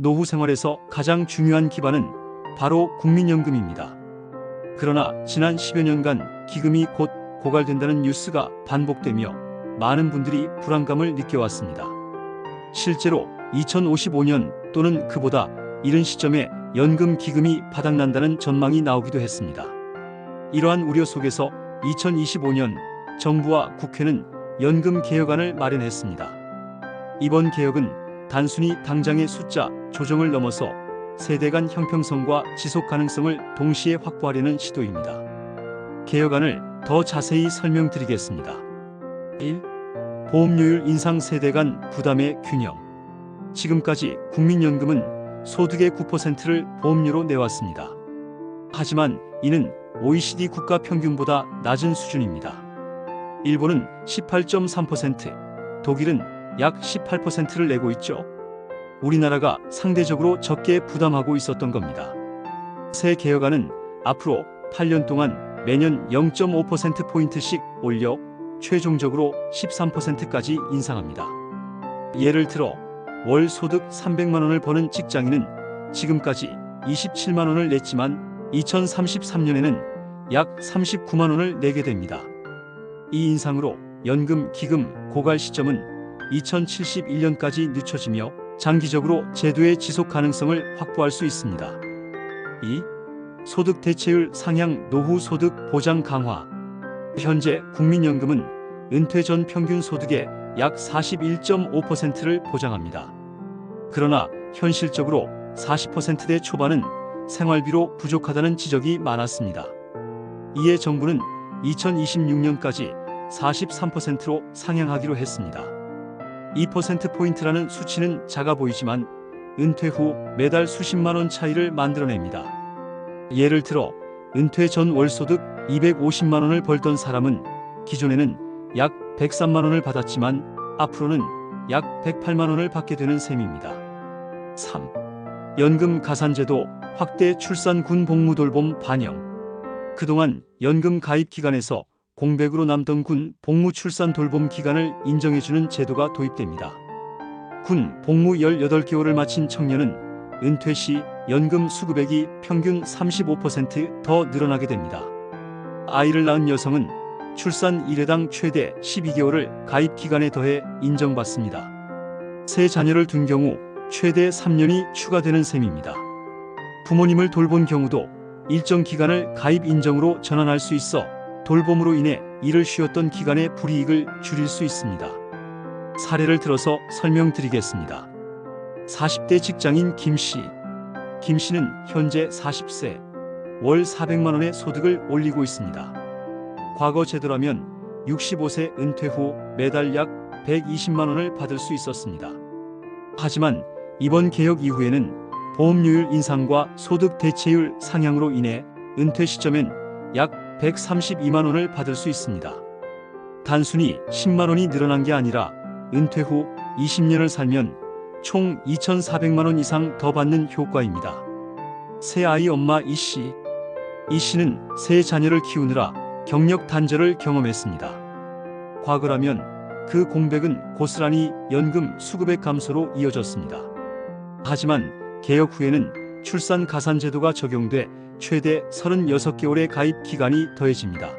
노후 생활에서 가장 중요한 기반은 바로 국민연금입니다. 그러나 지난 10여 년간 기금이 곧 고갈된다는 뉴스가 반복되며 많은 분들이 불안감을 느껴왔습니다. 실제로 2055년 또는 그보다 이른 시점에 연금 기금이 바닥난다는 전망이 나오기도 했습니다. 이러한 우려 속에서 2025년 정부와 국회는 연금 개혁안을 마련했습니다. 이번 개혁은 단순히 당장의 숫자 조정을 넘어서 세대 간 형평성과 지속 가능성을 동시에 확보하려는 시도입니다. 개혁안을 더 자세히 설명드리겠습니다. 1. 보험료율 인상 세대 간 부담의 균형. 지금까지 국민연금은 소득의 9%를 보험료로 내왔습니다. 하지만 이는 OECD 국가 평균보다 낮은 수준입니다. 일본은 18.3%, 독일은 약 18%를 내고 있죠. 우리나라가 상대적으로 적게 부담하고 있었던 겁니다. 새 개혁안은 앞으로 8년 동안 매년 0.5%포인트씩 올려 최종적으로 13%까지 인상합니다. 예를 들어 월 소득 300만 원을 버는 직장인은 지금까지 27만 원을 냈지만 2033년에는 약 39만 원을 내게 됩니다. 이 인상으로 연금 기금 고갈 시점은 2071년까지 늦춰지며 장기적으로 제도의 지속 가능성을 확보할 수 있습니다. 2. 소득 대체율 상향 노후 소득 보장 강화. 현재 국민연금은 은퇴 전 평균 소득의 약 41.5%를 보장합니다. 그러나 현실적으로 40%대 초반은 생활비로 부족하다는 지적이 많았습니다. 이에 정부는 2026년까지 43%로 상향하기로 했습니다. 2%포인트라는 수치는 작아 보이지만 은퇴 후 매달 수십만 원 차이를 만들어냅니다. 예를 들어 은퇴 전 월소득 250만 원을 벌던 사람은 기존에는 약 103만 원을 받았지만 앞으로는 약 108만 원을 받게 되는 셈입니다. 3. 연금 가산제도 확대 출산 군 복무 돌봄 반영. 그동안 연금 가입 기간에서 공백으로 남던 군 복무 출산 돌봄 기간을 인정해주는 제도가 도입됩니다. 군 복무 18개월을 마친 청년은 은퇴 시 연금 수급액이 평균 35% 늘어나게 됩니다. 아이를 낳은 여성은 출산 1회당 최대 12개월을 가입 기간에 더해 인정받습니다. 새 자녀를 둔 경우 최대 3년이 추가되는 셈입니다. 부모님을 돌본 경우도 일정 기간을 가입 인정으로 전환할 수 있어 돌봄으로 인해 일을 쉬었던 기간의 불이익을 줄일 수 있습니다. 사례를 들어서 설명드리겠습니다. 40대 직장인 김 씨. 김 씨는 현재 40세, 월 400만 원의 소득을 올리고 있습니다. 과거 제도라면 65세 은퇴 후 매달 약 120만 원을 받을 수 있었습니다. 하지만 이번 개혁 이후에는 보험료율 인상과 소득 대체율 상향으로 인해 은퇴 시점엔 약 132만 원을 받을 수 있습니다. 단순히 10만 원이 늘어난 게 아니라 은퇴 후 20년을 살면 총 2,400만 원 이상 더 받는 효과입니다. 새 아이 엄마 이 씨. 이 씨는 새 자녀를 키우느라 경력 단절을 경험했습니다. 과거라면 그 공백은 고스란히 연금 수급액 감소로 이어졌습니다. 하지만 개혁 후에는 출산 가산 제도가 적용돼 최대 36개월의 가입 기간이 더해집니다.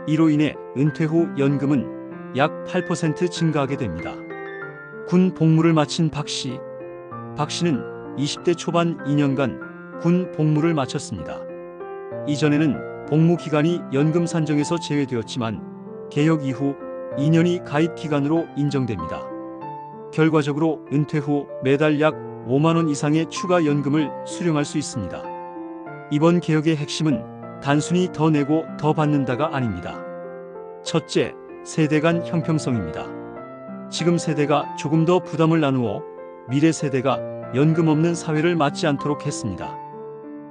이로 인해 은퇴 후 연금은 약 8% 증가하게 됩니다. 군 복무를 마친 박 씨. 박 씨는 20대 초반 2년간 군 복무를 마쳤습니다. 이전에는 복무 기간이 연금 산정에서 제외되었지만 개혁 이후 2년이 가입 기간으로 인정됩니다. 결과적으로 은퇴 후 매달 약 5만 원 이상의 추가 연금을 수령할 수 있습니다. 이번 개혁의 핵심은 단순히 더 내고 더 받는다가 아닙니다. 첫째, 세대 간 형평성입니다. 지금 세대가 조금 더 부담을 나누어 미래 세대가 연금 없는 사회를 맞지 않도록 했습니다.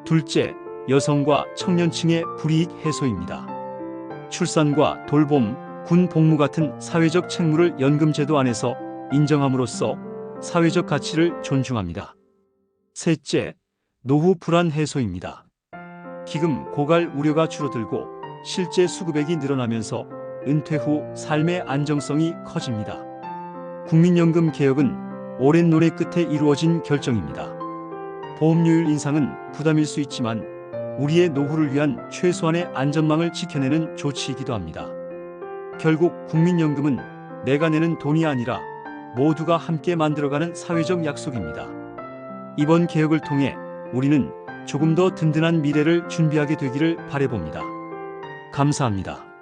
둘째, 여성과 청년층의 불이익 해소입니다. 출산과 돌봄, 군 복무 같은 사회적 책무를 연금제도 안에서 인정함으로써 사회적 가치를 존중합니다. 셋째, 노후 불안 해소입니다. 기금 고갈 우려가 줄어들고 실제 수급액이 늘어나면서 은퇴 후 삶의 안정성이 커집니다. 국민연금 개혁은 오랜 노래 끝에 이루어진 결정입니다. 보험료율 인상은 부담일 수 있지만 우리의 노후를 위한 최소한의 안전망을 지켜내는 조치이기도 합니다. 결국 국민연금은 내가 내는 돈이 아니라 모두가 함께 만들어가는 사회적 약속입니다. 이번 개혁을 통해 우리는 조금 더 든든한 미래를 준비하게 되기를 바라봅니다. 감사합니다.